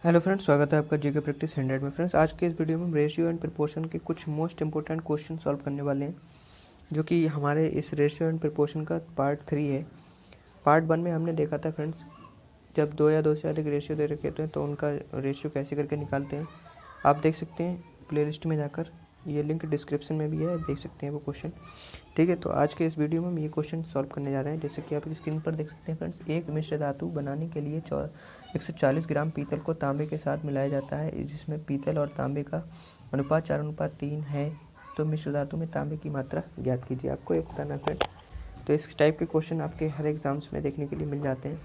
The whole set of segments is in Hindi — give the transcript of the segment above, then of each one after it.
हेलो फ्रेंड्स, स्वागत है आपका जीके प्रैक्टिस 100 में। फ्रेंड्स, आज के इस वीडियो में हम रेशियो एंड प्रपोर्शन के कुछ मोस्ट इंपॉर्टेंट क्वेश्चन सॉल्व करने वाले हैं, जो कि हमारे इस रेशियो एंड प्रपोर्शन का पार्ट 3 है। पार्ट 1 में हमने देखा था फ्रेंड्स, जब दो या दो से अधिक रेशियो दे रखे होते हैं तो उनका रेशियो कैसे करके निकालते हैं। आप देख सकते हैं प्लेलिस्ट में जाकर, ये लिंक डिस्क्रिप्शन में भी है, देख सकते हैं वो क्वेश्चन। ठीक है, तो आज के इस वीडियो में हम ये क्वेश्चन सॉल्व करने जा रहे हैं। जैसे कि आप स्क्रीन पर देख सकते हैं फ्रेंड्स, एक मिश्र धातु बनाने के लिए 140 ग्राम पीतल को तांबे के साथ मिलाया जाता है, जिसमें पीतल और तांबे का अनुपात 4:3 है। तो मिश्र धातु में तांबे की मात्रा ज्ञात कीजिए। आपको एक बताना फ्रेंड्स, तो इस टाइप के क्वेश्चन आपके हर एग्जाम्स में देखने के लिए मिल जाते हैं।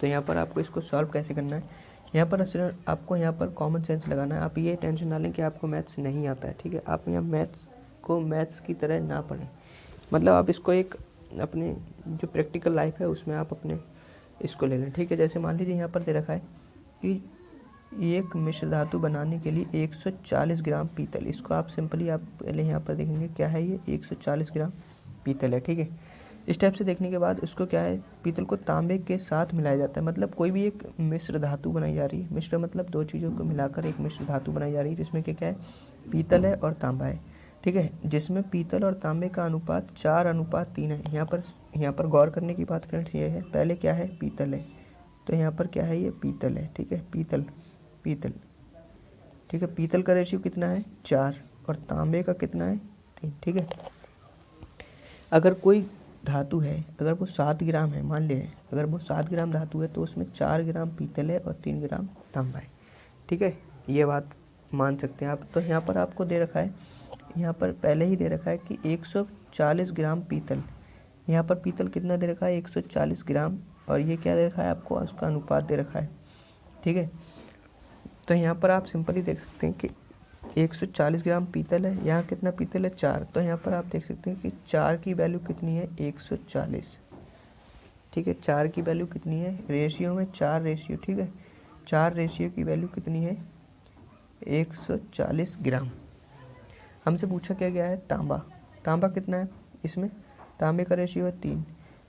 तो यहाँ पर आपको इसको सॉल्व कैसे करना है, यहाँ पर असल आपको यहाँ पर कॉमन सेंस लगाना है। आप ये टेंशन ना लें कि आपको मैथ्स नहीं आता है। ठीक है, आप यहाँ मैथ्स को मैथ्स की तरह ना पढ़ें, मतलब आप इसको एक अपने जो प्रैक्टिकल लाइफ है उसमें आप अपने इसको ले लें। ठीक है, जैसे मान लीजिए यहाँ पर दे रखा है कि एक मिश्र धातु बनाने के लिए 140 ग्राम पीतल, इसको आप सिंपली आप पहले यहाँ पर देखेंगे क्या है, ये 140 ग्राम पीतल है। ठीक है, इस टाइप से देखने के बाद उसको क्या है, पीतल को तांबे के साथ मिलाया जाता है। मतलब कोई भी एक मिश्र धातु बनाई जा रही है, मिश्र मतलब दो चीज़ों को मिलाकर एक मिश्र धातु बनाई जा रही है, जिसमें क्या है, पीतल है और तांबा है। ठीक है, जिसमें पीतल और तांबे का अनुपात 4:3 है। यहाँ पर गौर करने की बात फ्रेंड्स ये है, पहले क्या है, पीतल है, तो यहाँ पर क्या है, ये पीतल है। ठीक है, पीतल पीतल ठीक है, पीतल का रेशियो कितना है, 4, और तांबे का कितना है, 3। ठीक है, अगर कोई धातु है, अगर वो 7 ग्राम है, मान लें अगर वो 7 ग्राम धातु है, तो उसमें 4 ग्राम पीतल है और 3 ग्राम तांबा है। ठीक है, ये बात मान सकते हैं आप। तो यहाँ पर आपको दे रखा है, यहाँ पर पहले ही दे रखा है कि 140 ग्राम पीतल, यहाँ पर पीतल कितना दे रखा है, 140 ग्राम, और ये क्या दे रखा है आपको, उसका अनुपात दे रखा है। ठीक है, तो यहाँ पर आप सिंपली देख सकते हैं कि 140 ग्राम पीतल है, यहाँ कितना पीतल है, 4, तो यहाँ पर आप देख सकते हैं कि 4 की वैल्यू कितनी है, 140। ठीक है, 4 की वैल्यू कितनी है, रेशियो में 4 रेशियो, ठीक है, 4 रेशियो की वैल्यू कितनी है, 140 ग्राम। हमसे पूछा क्या गया है, तांबा। तांबा कितना है, इसमें तांबे का रेशियो है 3,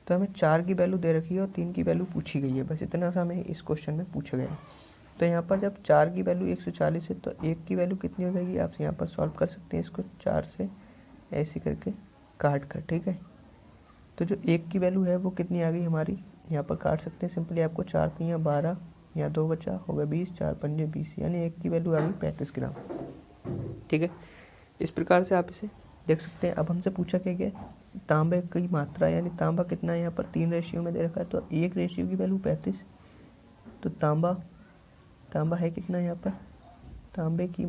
तो हमें 4 की वैल्यू दे रखी है और 3 की वैल्यू पूछी गई है, बस इतना सा हमें इस क्वेश्चन में पूछा गया है। तो यहाँ पर जब 4 की वैल्यू 140 है, तो 1 की वैल्यू कितनी हो जाएगी, आप यहाँ पर सॉल्व कर सकते हैं इसको 4 से ऐसे करके काट कर। ठीक है, तो जो 1 की वैल्यू है वो कितनी आ गई हमारी, यहाँ पर काट सकते हैं सिंपली, आपको 4 3 12, यहाँ 2 बचा, हो गया 20, 4 5 20, यानी 1 की वैल्यू आ गई 35 ग्राम। ठीक है, इस प्रकार से आप इसे देख सकते हैं। अब हमसे पूछा क्या गया, तांबे की मात्रा, यानी तांबा कितना है, यहाँ पर 3 रेशियो में दे रखा है, तो 1 रेशियो की वैल्यू 35, तो तांबा है कितना, यहाँ पर तांबे की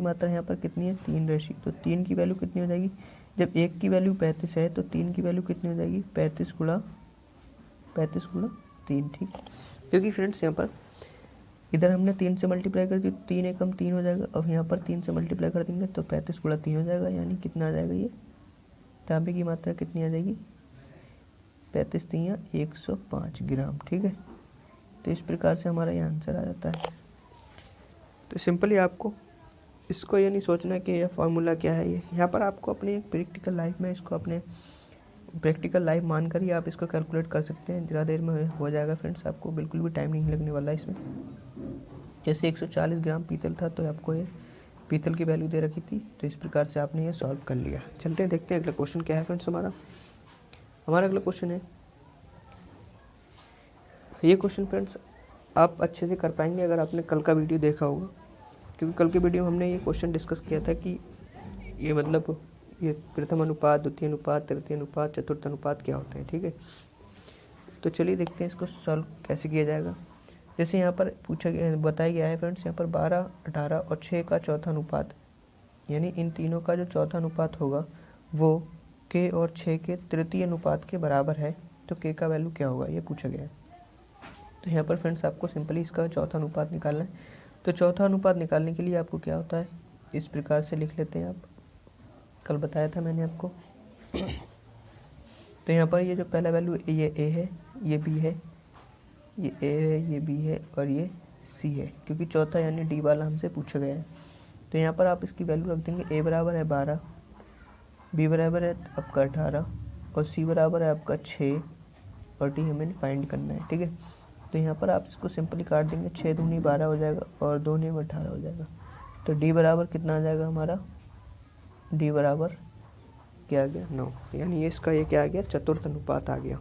मात्रा यहाँ पर कितनी है, 3 रेशियो, तो 3 की वैल्यू कितनी हो जाएगी, जब 1 की वैल्यू 35 है तो 3 की वैल्यू कितनी हो जाएगी, 35 गुणा 3। ठीक, क्योंकि फ्रेंड्स यहाँ पर इधर हमने 3 से मल्टीप्लाई कर दी, 3 एकम 3 हो जाएगा, अब यहाँ पर 3 से मल्टीप्लाई कर देंगे तो 35 गुणा 3 हो जाएगा, यानी कितना आ जाएगा, ये तांबे की मात्रा कितनी आ जाएगी, 35 3 105 ग्राम। ठीक है, तो इस प्रकार से हमारा ये आंसर आ जाता है। तो सिंपली आपको इसको ये नहीं सोचना कि यह फार्मूला क्या है, ये यहाँ पर आपको अपनी एक प्रैक्टिकल लाइफ में इसको अपने प्रैक्टिकल लाइफ मानकर ही आप इसको कैलकुलेट कर सकते हैं। ज़्यादा देर में हो जाएगा फ्रेंड्स, आपको बिल्कुल भी टाइम नहीं लगने वाला इसमें। जैसे 140 ग्राम पीतल था, तो आपको ये पीतल की वैल्यू दे रखी थी, तो इस प्रकार से आपने ये सॉल्व कर लिया। चलते हैं, देखते हैं अगला क्वेश्चन क्या है फ्रेंड्स। हमारा अगला क्वेश्चन है, ये क्वेश्चन फ्रेंड्स आप अच्छे से कर पाएंगे अगर आपने कल का वीडियो देखा होगा, क्योंकि कल के वीडियो में हमने ये क्वेश्चन डिस्कस किया था कि ये मतलब ये प्रथम अनुपात, द्वितीय अनुपात, तृतीय अनुपात, चतुर्थ अनुपात क्या होते हैं। ठीक है, तो चलिए देखते हैं इसको सॉल्व कैसे किया जाएगा। जैसे यहाँ पर पूछा गया, बताया गया है फ्रेंड्स, यहाँ पर 12, 18 और 6 का चौथा अनुपात, यानी इन तीनों का जो चौथा अनुपात होगा वो के और 6 के तृतीय अनुपात के बराबर है, तो के का वैल्यू क्या होगा, ये पूछा गया है। तो यहाँ पर फ्रेंड्स आपको सिंपली इसका चौथा अनुपात निकालना है। तो चौथा अनुपात निकालने के लिए आपको क्या होता है, इस प्रकार से लिख लेते हैं, आप कल बताया था मैंने आपको। तो यहाँ पर ये जो पहला वैल्यू ये ए है, ये बी है, ये ए है, ये बी है और ये सी है, क्योंकि चौथा यानी डी वाला हमसे पूछा गया है। तो यहाँ पर आप इसकी वैल्यू रख देंगे, ए बराबर है 12, बी बराबर है आपका 18 और सी बराबर है आपका 6 और डी हमें फाइंड करना है, ठीक है। तो यहाँ पर आप इसको सिंपली काट देंगे, 6 दूनी 12 हो जाएगा और 2 दूनी 18 हो जाएगा। तो डी बराबर कितना आ जाएगा हमारा, डी बराबर क्या आ गया 9, यानी ये इसका ये क्या आ गया, चतुर्थ अनुपात आ गया।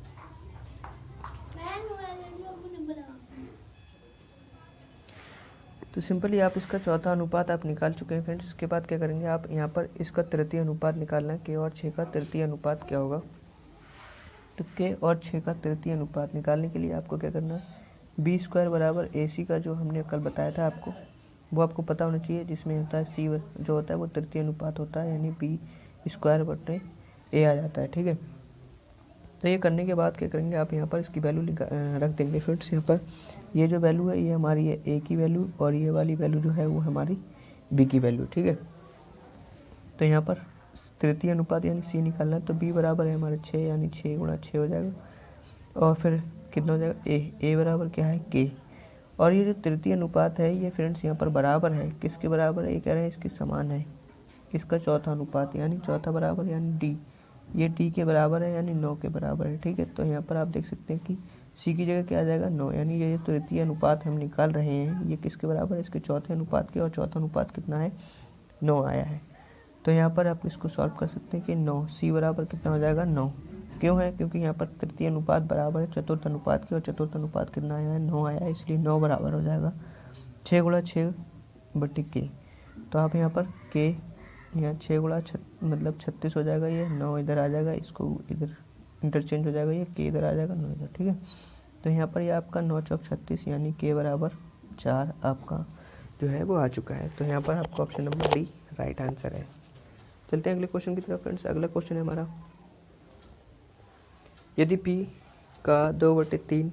तो सिंपली आप इसका चौथा अनुपात आप निकाल चुके हैं फ्रेंड्स। इसके बाद क्या करेंगे आप यहाँ पर इसका तृतीय अनुपात निकालना है, के और 6 का तृतीय अनुपात क्या होगा। तो के और 6 का तृतीय अनुपात निकालने के लिए आपको क्या करना है, बी स्क्वायर बराबर ए सी का जो हमने कल बताया था आपको, वो आपको पता होना चाहिए, जिसमें होता है सी जो होता है वो तृतीय अनुपात होता है, यानी बी स्क्वायर बटे ए आ जाता है, ठीक है। तो ये करने के बाद क्या करेंगे आप यहाँ पर इसकी वैल्यू रख देंगे फ्रेंड्स। यहाँ पर ये जो वैल्यू है ये हमारी है ए की वैल्यू और ये वाली वैल्यू जो है वो हमारी बी की वैल्यू, ठीक है। तो यहाँ पर तृतीय अनुपात यानी सी निकालना है, तो बी बराबर है हमारे 6, यानी 6 गुणा 6 हो जाएगा। और फिर कितना हो जाएगा, ए बराबर क्या है के। और ये जो तृतीय अनुपात है ये फ्रेंड्स यहाँ पर बराबर है, किसके बराबर है, ये कह रहे हैं इसके समान है इसका चौथा अनुपात, यानी चौथा बराबर यानी डी, ये डी के बराबर है यानी 9 के बराबर है, ठीक है। तो यहाँ पर आप देख सकते हैं कि सी की जगह क्या आ जाएगा 9, यानी ये तृतीय अनुपात हम निकाल रहे हैं ये किसके बराबर है, इसके चौथे अनुपात के, और चौथा अनुपात कितना है 9 आया है। तो यहाँ पर आप इसको सॉल्व कर सकते हैं कि 9 सी बराबर कितना हो जाएगा 9, क्यों है, क्योंकि यहाँ पर तृतीय अनुपात बराबर है चतुर्थ अनुपात के, और चतुर्थ अनुपात कितना आया है 9 आया है, इसलिए 9 बराबर हो जाएगा 6 गुणा 6 बटे के। तो आप यहाँ पर के यहाँ 6 गुणा मतलब 36 हो जाएगा, ये 9 इधर आ जाएगा, इसको इधर इंटरचेंज हो जाएगा, ये के इधर आ जाएगा 9 इधर, ठीक है। तो यहाँ पर ये आपका 9 चौक 36 यानी के बराबर 4 आपका जो है वो आ चुका है। तो यहाँ पर आपका option number D right answer है। चलते हैं अगले क्वेश्चन की तरफ फ्रेंड्स। अगला क्वेश्चन है हमारा, यदि P का 2/3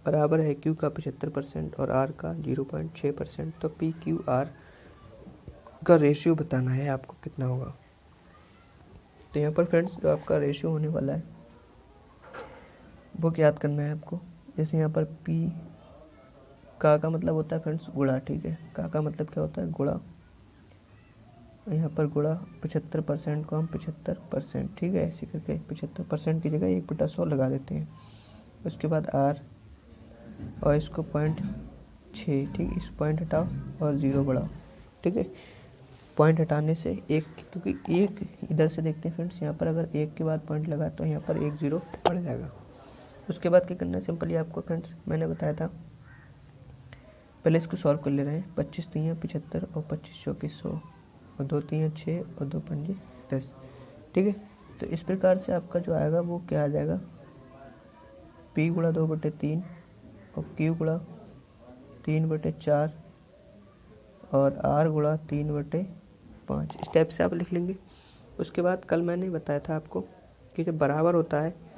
बराबर है Q का 75% और R का 0.6%, तो PQR का रेशियो बताना है आपको, कितना होगा। तो यहाँ पर फ्रेंड्स जो आपका रेशियो होने वाला है वो क्या याद करना है आपको। जैसे यहाँ पर P का मतलब होता है फ्रेंड्स गुणा, ठीक है, का मतलब क्या होता है गुणा, यहाँ पर गुणा 75% को हम 75%, ठीक है, ऐसे करके 75% की जगह 1/100 लगा देते हैं। उसके बाद R और इसको 0.6, ठीक, इस पॉइंट हटाओ और 0 बढ़ाओ, ठीक है। पॉइंट हटाने से एक, क्योंकि एक इधर से देखते हैं फ्रेंड्स, यहाँ पर अगर एक के बाद पॉइंट लगा तो यहाँ पर 1 0 बढ़ जाएगा। उसके बाद क्या करना है सिंपली आपको फ्रेंड्स, मैंने बताया था, पहले इसको सॉल्व कर ले रहे हैं। 25 3 75 और 25 चौके 100 और 2 3 6 और 2 5 10, ठीक है। तो इस प्रकार से आपका जो आएगा वो क्या आ जाएगा, P गुणा 2/3 और Q गुणा 3/4 और R गुणा 3/5, इस टाइप से आप लिख लेंगे। उसके बाद कल मैंने बताया था आपको कि जब बराबर होता है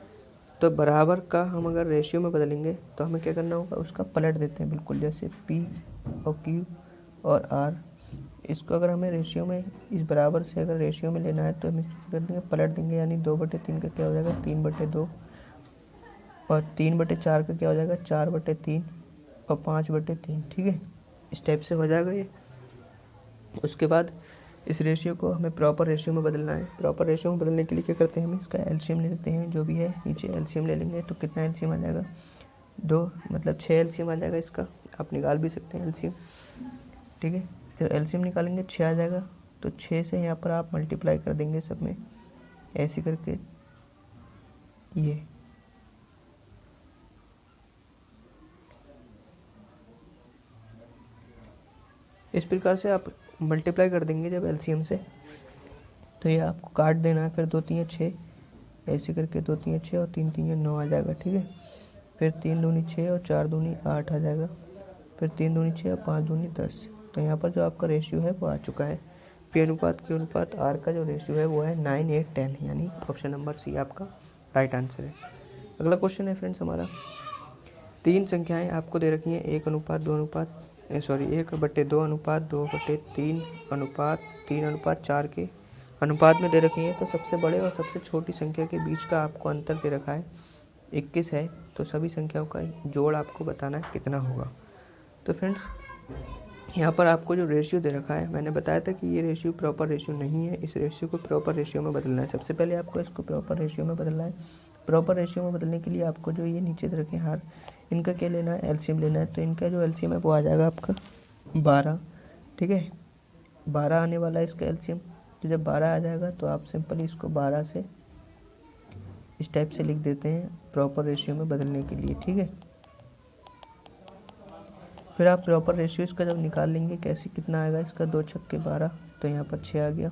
तो बराबर का हम अगर रेशियो में बदलेंगे तो हमें क्या करना होगा, उसका पलट देते हैं बिल्कुल, जैसे P और Q और R, इसको अगर हमें रेशियो में इस बराबर से अगर रेशियो में लेना है तो हम इसको कर देंगे पलट देंगे, यानी 2/3 का क्या हो जाएगा 3/2 और 3/4 का क्या हो जाएगा 4/3 और 5/3, ठीक है, इस टाइप से हो जाएगा ये। उसके बाद इस रेशियो को हमें प्रॉपर रेशियो में बदलना है। प्रॉपर रेशियो में बदलने के लिए क्या करते हैं, हम इसका एलसीएम ले लेते हैं, जो भी है नीचे एलसीएम ले लेंगे। तो कितना एलसीएम आ जाएगा 2, मतलब 6 एलसीएम आ जाएगा इसका, आप निकाल भी सकते हैं एलसीएम, ठीक है। तो एलसीएम निकालेंगे 6 आ जाएगा, तो 6 से यहाँ पर आप मल्टीप्लाई कर देंगे सब में, ऐसे करके ये इस प्रकार से आप मल्टीप्लाई कर देंगे जब एलसीएम से, तो ये आपको काट देना है। फिर 2 3 6 ऐसे करके 2 3 6 और 3 3 9 आ जाएगा, ठीक है। फिर 3 दूनी 6 और 4 दूनी 8 आ जाएगा, फिर 3 दूनी 6 और 5 दूनी 10। तो यहाँ पर जो आपका रेशियो है वो आ चुका है। P अनुपात Q अनुपात R का जो रेशियो है वो है 9 8 10, यानी ऑप्शन नंबर सी आपका राइट आंसर है। अगला क्वेश्चन है फ्रेंड्स हमारा, 3 संख्याएं आपको दे रखी हैं 1 अनुपात 2 अनुपात 1/2 अनुपात 2/3 अनुपात 3 अनुपात 4 के अनुपात में दे रखी हैं। तो सबसे बड़े और सबसे छोटी संख्या के बीच का आपको अंतर दे रखा है 21 है। तो सभी संख्याओं का जोड़ आपको बताना है कितना होगा। तो फ्रेंड्स यहाँ पर आपको जो रेशियो दे रखा है, मैंने बताया था कि ये रेशियो प्रॉपर रेशियो नहीं है, इस रेशियो को प्रॉपर रेशियो में बदलना है। सबसे पहले आपको इसको प्रॉपर रेशियो में बदलना है। प्रॉपर रेशियो में बदलने के लिए आपको जो ये नीचे दे रखे हार, इनका क्या लेना है, एलसीएम लेना है। तो इनका जो एलसीएम है वो आ जाएगा आपका 12, ठीक है, 12 आने वाला है इसका एलसीएम। तो जब 12 आ जाएगा तो आप सिंपली इसको 12 से इस टाइप से लिख देते हैं प्रॉपर रेशियो में बदलने के लिए, ठीक है। फिर आप प्रॉपर रेशियो इसका जब निकाल लेंगे कैसे, कितना आएगा इसका, 2 छक्के 12, तो यहाँ पर 6 आ गया,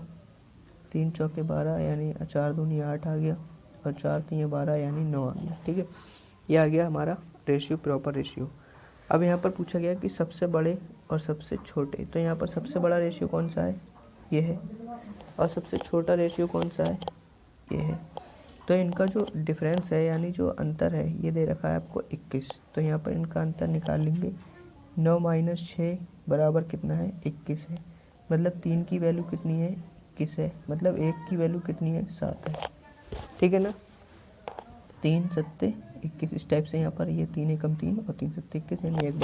3 चौके 12 यानी 4 दूनी 8 आ गया, और 4 3 12 यानी 9 आ गया, ठीक है। ये आ गया हमारा रेशियो, प्रॉपर रेशियो। अब यहाँ पर पूछा गया कि सबसे बड़े और सबसे छोटे, तो यहाँ पर सबसे बड़ा रेशियो कौन सा है, ये है, और सबसे छोटा रेशियो कौन सा है, ये है। तो इनका जो डिफरेंस है यानी जो अंतर है ये दे रखा है आपको 21। तो यहाँ पर इनका अंतर निकाल लेंगे, 9 - 6 बराबर कितना है, 21 है। मतलब 3 की वैल्यू कितनी है, 21 है। मतलब 1 की वैल्यू कितनी है, 7 है, ठीक है ना। 3 सत्ते 21, इस टाइप से यहाँ पर ये 3 एकम 3 और 3 सत्ते 21 यानी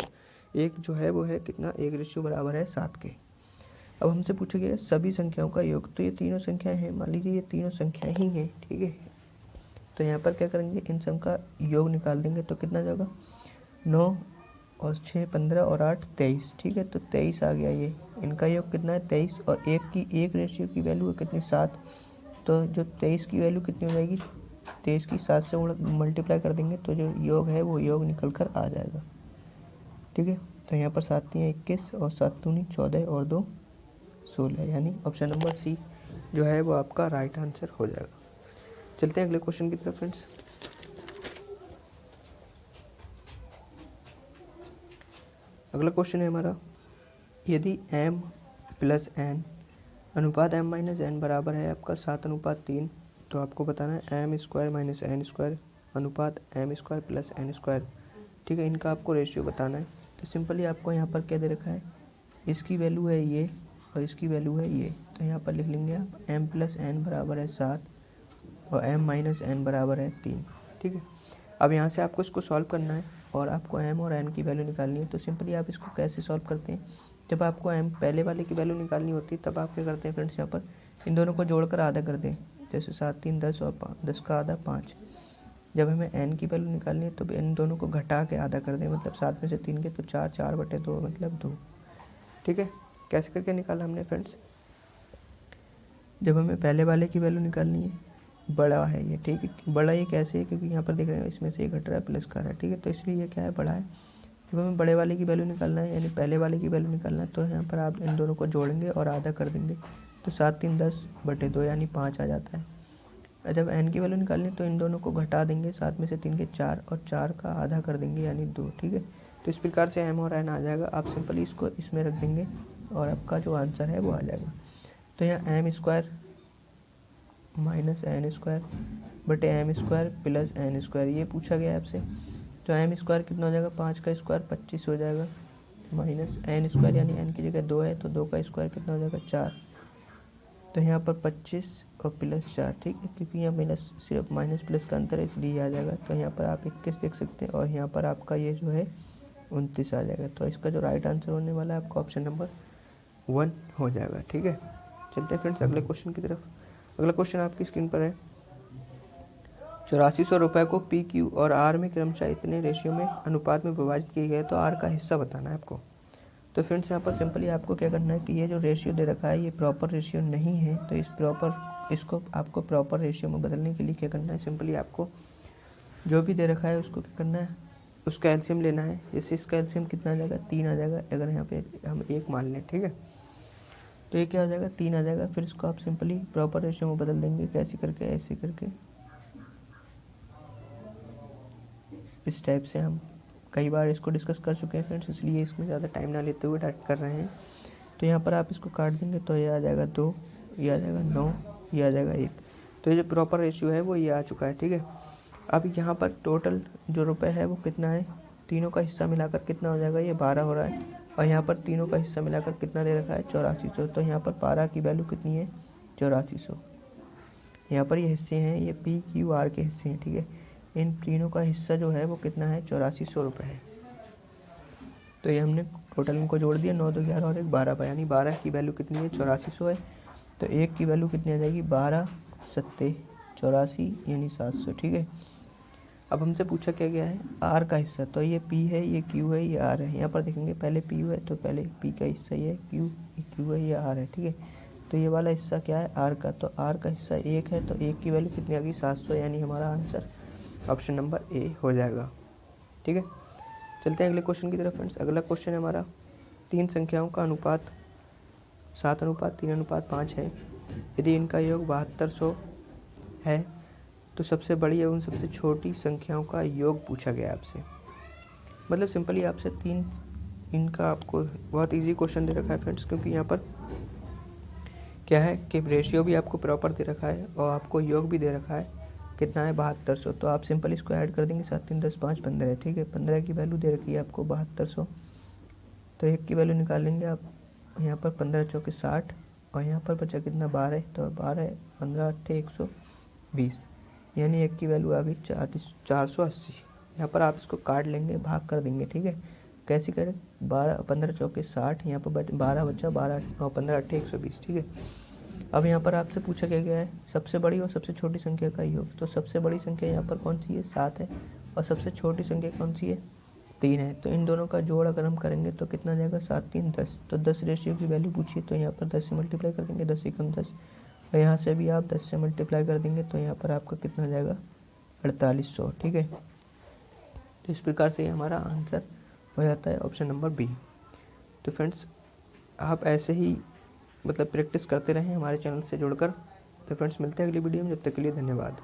एक जो है वो है कितना, एक रेशियो बराबर है 7 के। अब हमसे पूछा गया सभी संख्याओं का योग, तो ये तीनों संख्याएं हैं, मान लीजिए ये तीनों संख्याएं ही हैं, ठीक है। तो यहाँ पर क्या करेंगे, इन सब का योग निकाल देंगे तो कितना जाएगा, 9 और 6 15 और 8 23, ठीक है। तो 23 आ गया, ये इनका योग कितना है 23, और एक रेशियो की वैल्यू है कितनी, 7। तो जो 23 की वैल्यू कितनी हो जाएगी, 23 की 7 से मल्टीप्लाई कर देंगे तो जो योग है वो योग निकल कर आ जाएगा, ठीक है। तो यहाँ पर 7 3 21 और 7 दूनी 14 और 2 16, यानी ऑप्शन नंबर सी जो है वो आपका राइट आंसर हो जाएगा। चलते हैं अगले क्वेश्चन की तरफ फ्रेंड्स। अगला क्वेश्चन है हमारा, यदि m + n अनुपात m - n बराबर है आपका 7:3, तो आपको बताना है m² - n² अनुपात m² + n², ठीक है। इनका आपको रेशियो बताना है। तो सिंपली आपको यहाँ पर क्या दे रखा है, इसकी वैल्यू है ये और इसकी वैल्यू है ये। तो यहाँ पर लिख लेंगे आप m + n बराबर है 7 और m - n बराबर है 3, ठीक है। अब यहाँ से आपको इसको सॉल्व करना है और आपको m और n की वैल्यू निकालनी है। तो सिंपली आप इसको कैसे सॉल्व करते हैं, जब आपको m पहले वाले की वैल्यू निकालनी होती है तब आप क्या करते हैं फ्रेंड्स, यहाँ पर इन दोनों को जोड़कर आधा कर दें। जैसे 7 3 10 और 10 का आधा 5। जब हमें n की वैल्यू निकालनी है तो इन दोनों को घटा के आधा कर दें, मतलब 7 में से 3 के तो 4 4/2 मतलब 2, ठीक है। कैसे करके निकाला हमने फ्रेंड्स, जब हमें पहले वाले की वैल्यू निकालनी है, बड़ा है ये, ठीक है। बड़ा ये कैसे है, क्योंकि यहाँ पर देख रहे हैं इसमें से ये घट रहा है प्लस का रहा है, ठीक है। तो इसलिए ये क्या है, बड़ा है। जब हमें बड़े वाले की वैल्यू निकालना है यानी पहले वाले की वैल्यू निकालना है, तो यहाँ पर आप इन दोनों को जोड़ेंगे और आधा कर देंगे। तो 7 3 10/2 यानी 5 आ जाता है। जब n की वैल्यू निकालनी है तो इन दोनों को घटा देंगे, 7 में से 3 के 4 और 4 का आधा कर देंगे यानी 2, ठीक है। तो इस प्रकार से m और n आ जाएगा। आप सिंपली इसको इसमें रख देंगे और आपका जो आंसर है वो आ जाएगा। तो यहाँ m² - n² बटे m² + n² ये पूछा गया है आपसे। तो m² कितना हो जाएगा, 5 का स्क्वायर 25 हो जाएगा, माइनस n² यानी n की जगह 2 है तो 2 का स्क्वायर कितना हो जाएगा, 4। तो यहाँ पर 25 और +4, ठीक है, क्योंकि यहाँ माइनस सिर्फ माइनस प्लस का अंतर है इसलिए आ जाएगा। तो यहाँ पर आप 21 देख सकते हैं और यहाँ पर आपका ये जो है 29 आ जाएगा। तो इसका जो राइट आंसर होने वाला है आपका ऑप्शन नंबर 1 हो जाएगा, ठीक है। चलते हैं फ्रेंड्स अगले क्वेश्चन की तरफ। अगला क्वेश्चन आपकी स्क्रीन पर है, 8400 रुपये को पी क्यू और आर में क्रमशः इतने रेशियो में अनुपात में विभाजित किए गए, तो आर का हिस्सा बताना है आपको। तो फ्रेंड्स यहाँ पर सिंपली आपको क्या करना है कि ये जो रेशियो दे रखा है ये प्रॉपर रेशियो नहीं है। तो इसको आपको प्रॉपर रेशियो में बदलने के लिए क्या करना है, सिंपली आपको जो भी दे रखा है उसको क्या करना है, उसका एलसीएम लेना है। जैसे इसका एलसीएम कितना आ जाएगा, 3 आ जाएगा। अगर यहाँ पे हम 1 मान लें, ठीक है, तो ये क्या हो जाएगा, 3 आ जाएगा। फिर इसको आप सिंपली प्रॉपर रेशियो में बदल देंगे, कैसे करके, ऐसे करके, इस टाइप से। हम कई बार इसको डिस्कस कर चुके हैं फ्रेंड्स, इसलिए इसमें ज़्यादा टाइम ना लेते हुए डायरेक्ट कर रहे हैं। तो यहाँ पर आप इसको काट देंगे तो ये आ जाएगा 2, ये आ जाएगा 9, ये आ जाएगा 1। तो ये जो प्रॉपर रेशियो है वो ये आ चुका है, ठीक है। अब यहाँ पर टोटल जो रुपए है वो कितना है, तीनों का हिस्सा मिलाकर कितना हो जाएगा, ये 12 हो रहा है। और यहाँ पर तीनों का हिस्सा मिलाकर कितना दे रखा है, 8400। तो यहाँ पर 12 की वैल्यू कितनी है, 8400। यहाँ पर ये हिस्से हैं, ये पी क्यू आर के हिस्से हैं, ठीक है। इन तीनों का हिस्सा जो है वो कितना है, 8400 रुपये है। तो ये हमने टोटल इनको जोड़ दिया, 9 2 11 और 1 12 पर, यानी 12 की वैल्यू कितनी है, 8400 है। तो 1 की वैल्यू कितनी आ जाएगी, 12 7 84 यानी 700, ठीक है। अब हमसे पूछा क्या गया है, आर का हिस्सा, तो ये पी है, ये क्यू है, ये आर है। यहाँ पर देखेंगे पहले पी है तो पहले पी का हिस्सा ये है, क्यू है, ये आर है, ठीक है। तो ये वाला हिस्सा क्या है, आर का, तो आर का हिस्सा 1 है, तो 1 की वैल्यू कितनी आ गई, 700, यानी हमारा आंसर ऑप्शन नंबर ए हो जाएगा, ठीक है। चलते हैं अगले क्वेश्चन की तरफ फ्रेंड्स। अगला क्वेश्चन है हमारा, 3 संख्याओं का अनुपात 7:3:5 है। यदि इनका योग 7200 है तो सबसे बड़ी एवं सबसे छोटी संख्याओं का योग पूछा गया आपसे। मतलब सिंपली आपसे 3 इनका आपको बहुत इजी क्वेश्चन दे रखा है फ्रेंड्स, क्योंकि यहाँ पर क्या है कि रेशियो भी आपको प्रॉपर दे रखा है और आपको योग भी दे रखा है, कितना है 7200। तो आप सिंपल इसको ऐड कर देंगे, 7 3 10 5 15, ठीक है। 15 की वैल्यू दे रखी है आपको 7200, तो 1 की वैल्यू निकाल लेंगे आप। यहाँ पर 15 चौके 60 और यहाँ पर बचा कितना 12, तो 12 15 8 120, यानी 1 की वैल्यू आ गई 480। यहाँ पर आप इसको काट लेंगे, भाग कर देंगे, ठीक है। कैसे करें, 15 चौके 60, यहाँ पर 12 बचा, 12 और 15 8 120, ठीक है। अब यहाँ पर आपसे पूछा क्या गया है, सबसे बड़ी और सबसे छोटी संख्या का योग। तो सबसे बड़ी संख्या यहाँ पर कौन सी है, 7 है, और सबसे छोटी संख्या कौन सी है, 3 है। तो इन दोनों का जोड़ अगर हम करेंगे तो कितना जाएगा, 7 3 10, तो 10 रेशियो की वैल्यू पूछिए, तो यहाँ पर 10 से मल्टीप्लाई कर देंगे, 10 एकम 10, और यहाँ से भी आप 10 से मल्टीप्लाई कर देंगे, तो यहाँ पर आपका कितना जाएगा 4800, ठीक है। तो इस प्रकार से हमारा आंसर हो जाता है ऑप्शन नंबर बी। तो फ्रेंड्स आप ऐसे ही मतलब प्रैक्टिस करते रहें हमारे चैनल से जुड़कर। तो फ्रेंड्स मिलते हैं अगली वीडियो में, जब तक के लिए धन्यवाद।